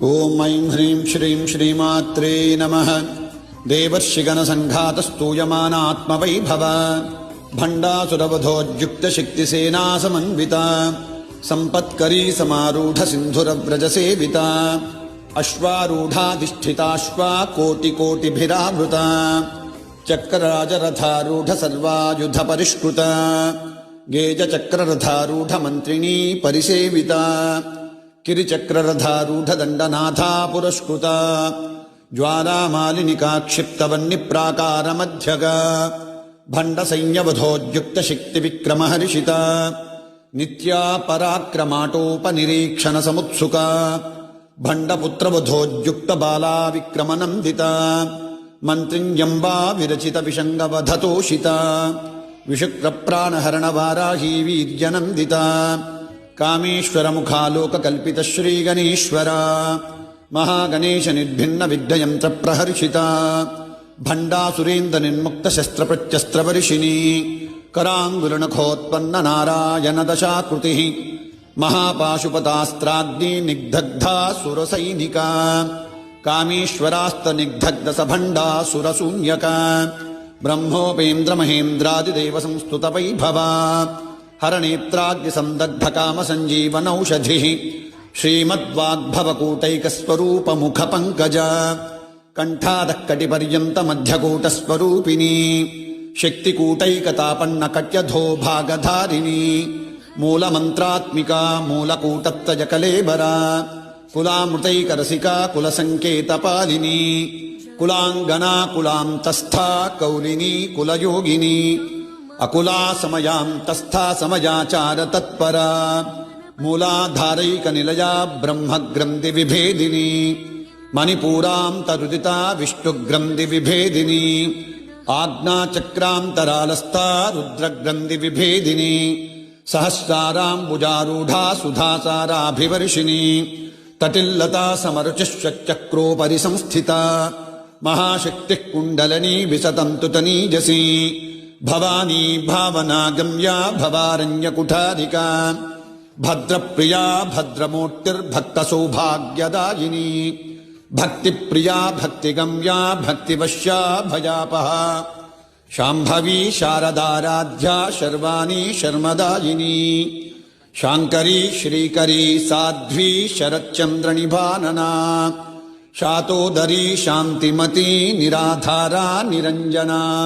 ओं ऐं ह्रीं श्रीं श्रीमात्रे नमः। देवर्षिगणसङ्घातस्तूयमानात्मवैभव भण्डासुरवधोद्युक्तशक्तिसेना समन्विता सम्पत्करी समारूढसिन्धुरव्रजसेविता अश्वारूढाधिष्ठिताश्वा कोटिकोटिभिरावृता चक्रराजरथारूढसर्वायुधपरिष्कृता गेजचक्ररथारूढमन्त्रिणी परिसेविता किरिचक्ररथारूढदण्डनाथा पुरस्कृता ज्वालामालिनिका क्षिप्तवह्निप्राकारमध्यगा भण्डसैन्यवधोद्युक्तशक्तिविक्रमहर्षिता नित्या पराक्रमाटोपनिरीक्षणसमुत्सुका भण्डपुत्रवधोद्युक्तबाला विक्रमनन्दिता मन्त्रिण्यम्बा विरचितविषङ्गवधतोषिता विशुक्रप्राणहरणवाराही वीर्यनन्दिता कामेश्वरमुखालोककल्पितश्रीगणेश्वरा महागणेशनिर्भिन्नविघ्नयन्त्रप्रहर्षिता भण्डासुरेन्द्रनिर्मुक्तशस्त्रप्रत्यस्त्रवर्षिणी कराङ्गुलनखोत्पन्ननारायणदशाकृतिः महापाशुपतास्त्राग्निनिग्धग्धा सुरसैनिका कामेश्वरास्तनिग्धग्धसभण्डासुरशून्यका ब्रह्मोपेन्द्रमहेन्द्रादिदेवसंस्तुतवैभवा हरनेत्राग्निसन्दग्धकामसञ्जीवनौषधिः श्रीमद्वाग्भवकूटैकस्वरूपमुखपङ्कजा कण्ठादःकटिपर्यन्तमध्यकूटस्वरूपिणी शक्तिकूटैकतापन्नकट्यधो भागधारिणी मूलमन्त्रात्मिका मूलकूटत्रयकलेबरा कुलामृतैकरसिका कुलसङ्केतपालिनी कुलाङ्गना कुलान्तस्था कौलिनी कुलयोगिनी अकुला समयान्तस्था समयाचार तत्परा मूलाधारैकनिलया ब्रह्मग्रन्थिविभेदिनी मणिपूरान्तरुदिता विष्णुग्रन्थिविभेदिनी आज्ञाचक्रान्तरालस्था रुद्रग्रन्थिविभेदिनी सहस्राराम्बुजारूढा सुधासाराभिवर्षिणी तटिल्लता समरुचिश्चक्रोपरि संस्थिता महाशक्तिः कुण्डलिनी विसतन्तुतनीजसी भवानी भावनागम्या भवारण्यकुठारिका भद्रप्रिया भद्रमूर्तिर्भक्तसौभाग्यदायिनी भक्तिप्रिया भक्तिगम्या भक्तिवश्या भयापहा शाम्भवी शारदाराध्या शर्वाणी शर्मदायिनी शाङ्करी श्रीकरी साध्वी शरच्चन्द्रनिभानना शातोदरी शान्तिमती निराधारा निरञ्जना।